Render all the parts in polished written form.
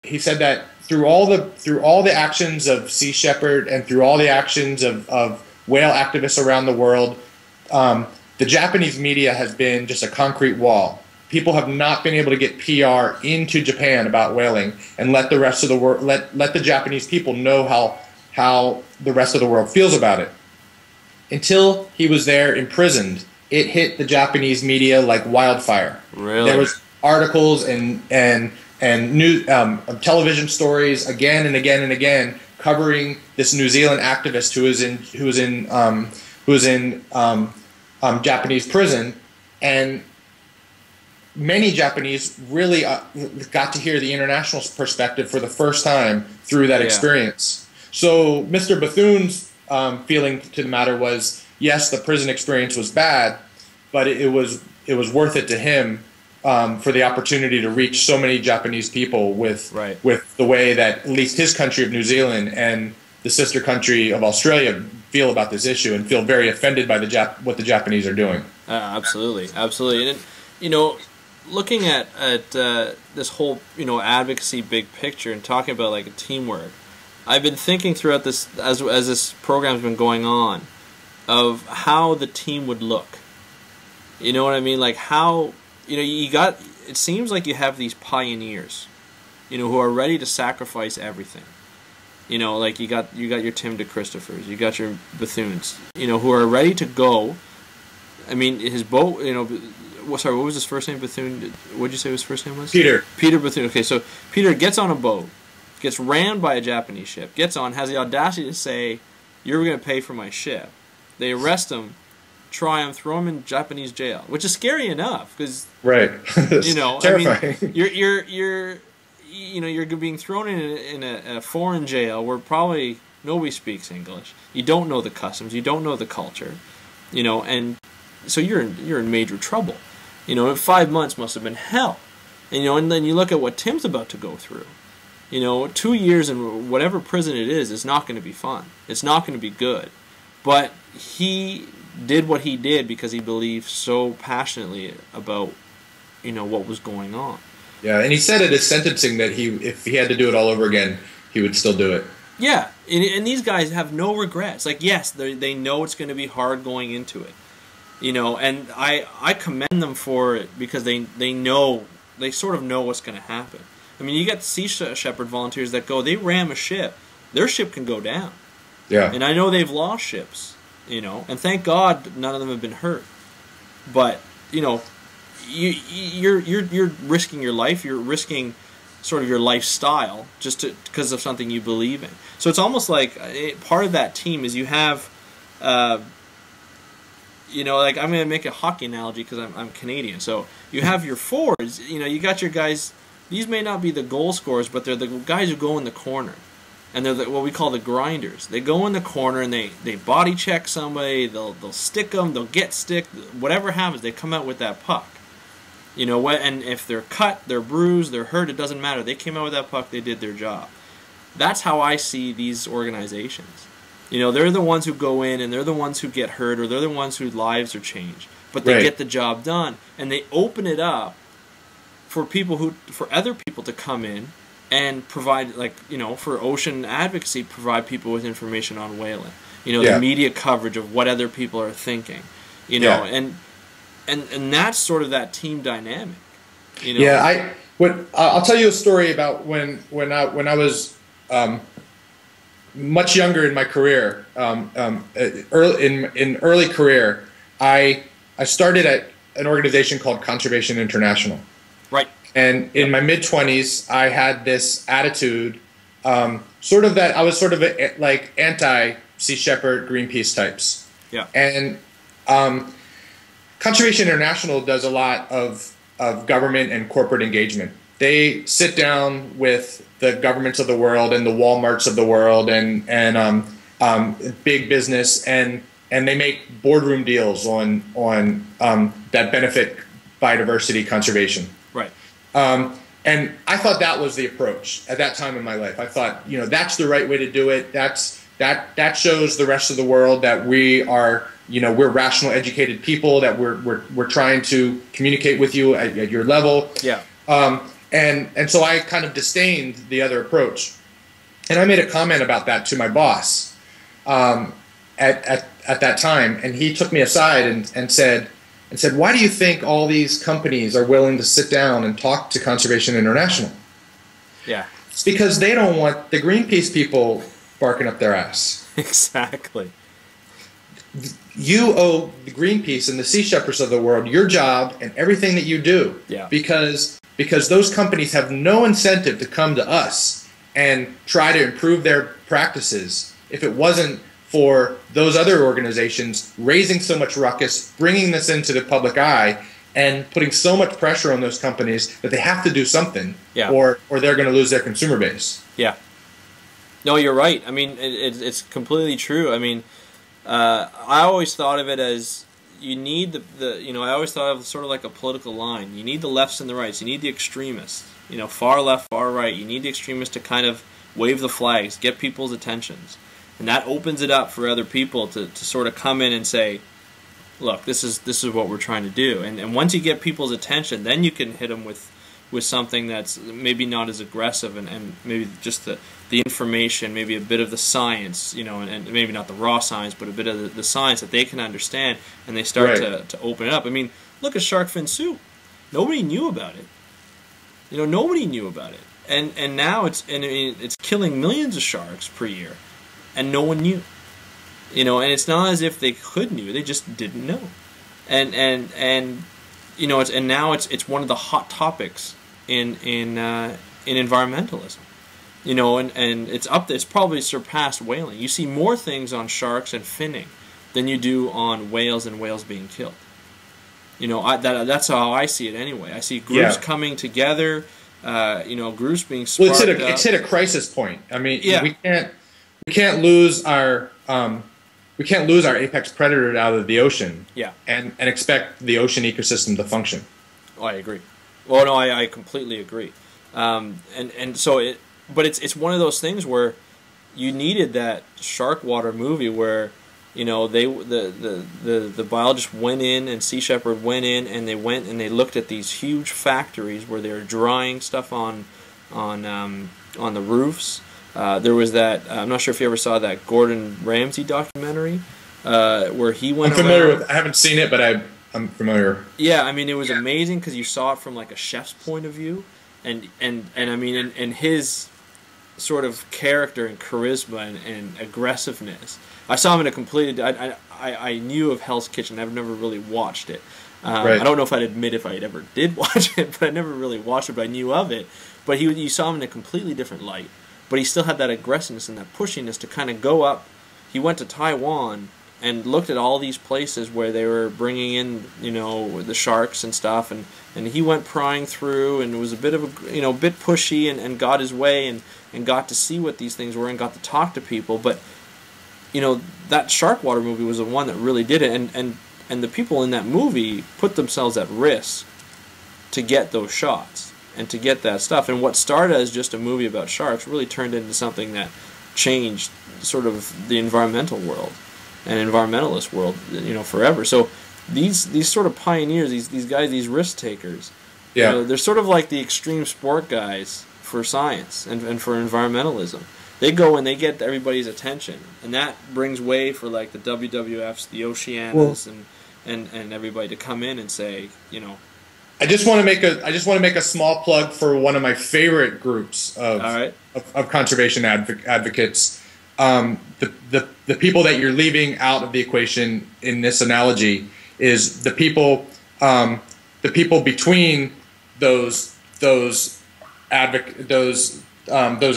he said that through all the actions of Sea Shepherd and through all the actions of whale activists around the world, the Japanese media has been just a concrete wall. People have not been able to get PR into Japan about whaling and let the rest of the world, let the Japanese people know how the rest of the world feels about it. Until he was there imprisoned, it hit the Japanese media like wildfire. Really? There was articles and news, television stories again and again and again covering this New Zealand activist who was in Japanese prison, and many Japanese really got to hear the international perspective for the first time through that experience. So Mr. Bethune's feeling to the matter was, yes, the prison experience was bad, but it was worth it to him for the opportunity to reach so many Japanese people with the way that at least his country of New Zealand and the sister country of Australia feel about this issue and feel very offended by what the Japanese are doing. Absolutely, absolutely. And you know, looking at this whole advocacy big picture and talking about like a teamwork, I've been thinking throughout this as this program's been going on of how the team would look. You know what I mean? Like how it seems like you have these pioneers, who are ready to sacrifice everything. Like you got your Tim DeChristopher's, you got your Bethunes, who are ready to go. I mean, his boat, sorry, what was his first name? Bethune. What did you say his first name was? Peter. Peter Bethune. Okay, so Peter gets on a boat, gets rammed by a Japanese ship, gets on, has the audacity to say, "You're going to pay for my ship." They arrest him, try him, throw him in Japanese jail, which is scary enough because terrifying. I mean, you're being thrown in a foreign jail where probably nobody speaks English. You don't know the customs, you don't know the culture, and so you're in major trouble. 5 months must have been hell, and then you look at what Tim's about to go through. 2 years in whatever prison it is not going to be fun. It's not going to be good, but he did what he did because he believed so passionately about what was going on. Yeah, and he said at his sentencing that if he had to do it all over again, he would still do it. Yeah, and these guys have no regrets. Like, yes, they know it's going to be hard going into it, and I commend them for it because they sort of know what's going to happen. I mean, you got Sea Shepherd volunteers that go, they ram a ship, their ship can go down. Yeah, and I know they've lost ships, and thank God none of them have been hurt, but you're risking your life. You're risking sort of your lifestyle just because of something you believe in. So it's almost like part of that team is you have, like I'm going to make a hockey analogy because I'm Canadian. So you have your forwards. You got your guys. These may not be the goal scorers, but they're the guys who go in the corner, and they're what we call the grinders. They go in the corner and they body check somebody. They'll stick them. They'll get stick. Whatever happens, they come out with that puck. And if they're cut, they're bruised, they're hurt, it doesn't matter. They came out with that puck, they did their job. That's how I see these organizations. They're the ones who go in and they're the ones who get hurt or they're the ones whose lives are changed. But they get the job done and they open it up for other people to come in and provide, for Ocean Advocacy, provide people with information on whaling. The media coverage of what other people are thinking. And that's sort of that team dynamic. Yeah, I'll tell you a story about when I was much younger in my career. Early career, I started at an organization called Conservation International. Right. And in my mid-20s, I had this attitude, sort of that I was sort of like anti-Sea Shepherd, Greenpeace types. Yeah. And Conservation International does a lot of government and corporate engagement. They sit down with the governments of the world and the Walmarts of the world and big business, and they make boardroom deals on that benefit biodiversity conservation. Right. And I thought that was the approach at that time in my life. I thought, that's the right way to do it. That shows the rest of the world that we are. We're rational, educated people, that we're trying to communicate with you at your level. Yeah. And so I kind of disdained the other approach. And I made a comment about that to my boss at that time, and he took me aside and said, why do you think all these companies are willing to sit down and talk to Conservation International? Yeah. It's because they don't want the Greenpeace people barking up their ass. Exactly. You owe the Greenpeace and the Sea Shepherds of the world your job and everything that you do. Yeah. Because those companies have no incentive to come to us and try to improve their practices if it wasn't for those other organizations raising so much ruckus, bringing this into the public eye, and putting so much pressure on those companies that they have to do something, or they're going to lose their consumer base. Yeah. No, you're right. I mean, it's completely true. I mean, I always thought of it as you need I always thought of it sort of like a political line. You need the lefts and the rights. You need the extremists. Far left, far right. You need the extremists to kind of wave the flags, get people's attentions. And that opens it up for other people to sort of come in and say, look, this is what we're trying to do. And once you get people's attention, then you can hit them with something that's maybe not as aggressive and maybe just the information, maybe a bit of the science, and maybe not the raw science, but a bit of the science that they can understand, and they start to open it up. I mean, look at shark fin soup. Nobody knew about it. Nobody knew about it. And now it's killing millions of sharks per year. And no one knew, and it's not as if they could knew; they just didn't know, and now it's one of the hot topics in environmentalism, and it's probably surpassed whaling. You see more things on sharks and finning than you do on whales and whales being killed. That's how I see it anyway. I see groups coming together, groups being sparked up. It's hit a crisis point. I mean, we can't lose our apex predator out of the ocean. Yeah. And expect the ocean ecosystem to function. Oh, I agree. Well, no, I completely agree. But it's one of those things where you needed that shark water movie where the biologist went in and Sea Shepherd went in and they looked at these huge factories where they were drying stuff on the roofs. There was that, I'm not sure if you ever saw that Gordon Ramsay documentary, where he went I'm familiar around. with, I haven't seen it, but I'm familiar. Yeah, I mean, it was amazing because you saw it from like a chef's point of view, and I mean, and his sort of character and charisma and aggressiveness. I saw him in a completely, I knew of Hell's Kitchen, I've never really watched it. I don't know if I'd admit if I ever did watch it, but I never really watched it, but I knew of it. But you saw him in a completely different light. But he still had that aggressiveness and that pushiness to kind of go up. He went to Taiwan and looked at all these places where they were bringing in, the sharks and stuff, and he went prying through and was a bit of a, bit pushy and got his way and got to see what these things were and got to talk to people. But, that shark water movie was the one that really did it, and the people in that movie put themselves at risk to get those shots and to get that stuff. And what started as just a movie about sharks really turned into something that changed sort of the environmental world and environmentalist world, forever. So these sort of pioneers, these guys, these risk takers, they're sort of like the extreme sport guys for science and for environmentalism. They go and they get everybody's attention, and that brings way for like the WWFs, the Oceanas, and everybody to come in and say, I just want to make a small plug for one of my favorite groups of conservation advocates. The people that you're leaving out of the equation in this analogy is the people between those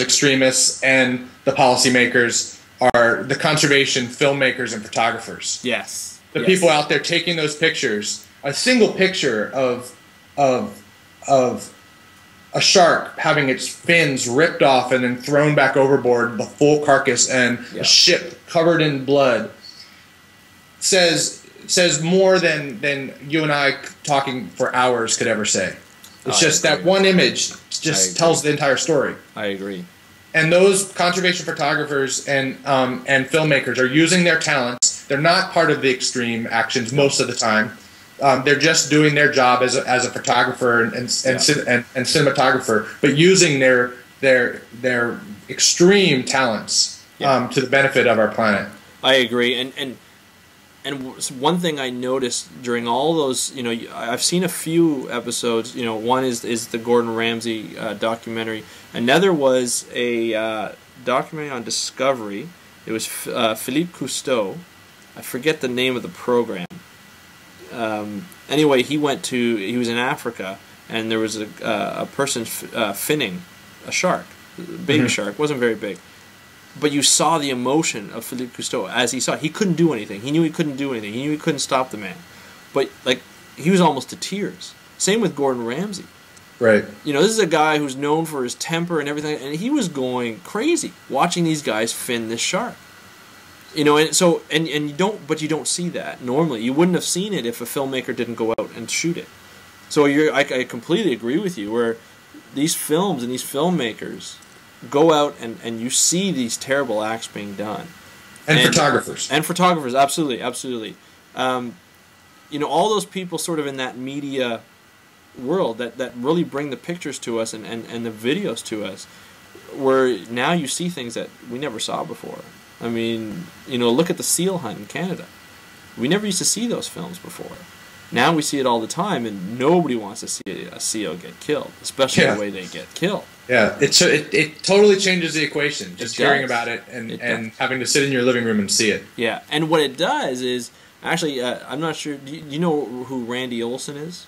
extremists and the policymakers are the conservation filmmakers and photographers. Yes. The people out there taking those pictures. A single picture of a shark having its fins ripped off and then thrown back overboard, the full carcass, and a ship covered in blood says more than you and I talking for hours could ever say. It's just that one image just tells the entire story. I agree. And those conservation photographers and filmmakers are using their talents. They're not part of the extreme actions most of the time. they're just doing their job as a photographer and cinematographer, but using their extreme talents to the benefit of our planet. I agree, and one thing I noticed during all those, I've seen a few episodes. One is the Gordon Ramsay documentary. Another was a documentary on Discovery. It was Philippe Cousteau. I forget the name of the program. Anyway, he was in Africa, and there was a person finning a shark, baby shark, wasn't very big. But you saw the emotion of Philippe Cousteau as he saw it. He couldn't do anything. He knew he couldn't do anything. He knew he couldn't stop the man. But, he was almost to tears. Same with Gordon Ramsay. Right. This is a guy who's known for his temper and everything, and he was going crazy watching these guys fin this shark. And so you don't see that normally. You wouldn't have seen it if a filmmaker didn't go out and shoot it. So I completely agree with you. Where these films and these filmmakers go out and you see these terrible acts being done. And photographers. And photographers, absolutely, absolutely. All those people sort of in that media world that really bring the pictures to us and the videos to us, where now you see things that we never saw before. I mean, look at the seal hunt in Canada. We never used to see those films before. Now we see it all the time, and nobody wants to see a seal get killed, especially the way they get killed. Yeah, it totally changes the equation, just hearing about it and having to sit in your living room and see it. Yeah, and what it does is, actually, I'm not sure, do you know who Randy Olson is?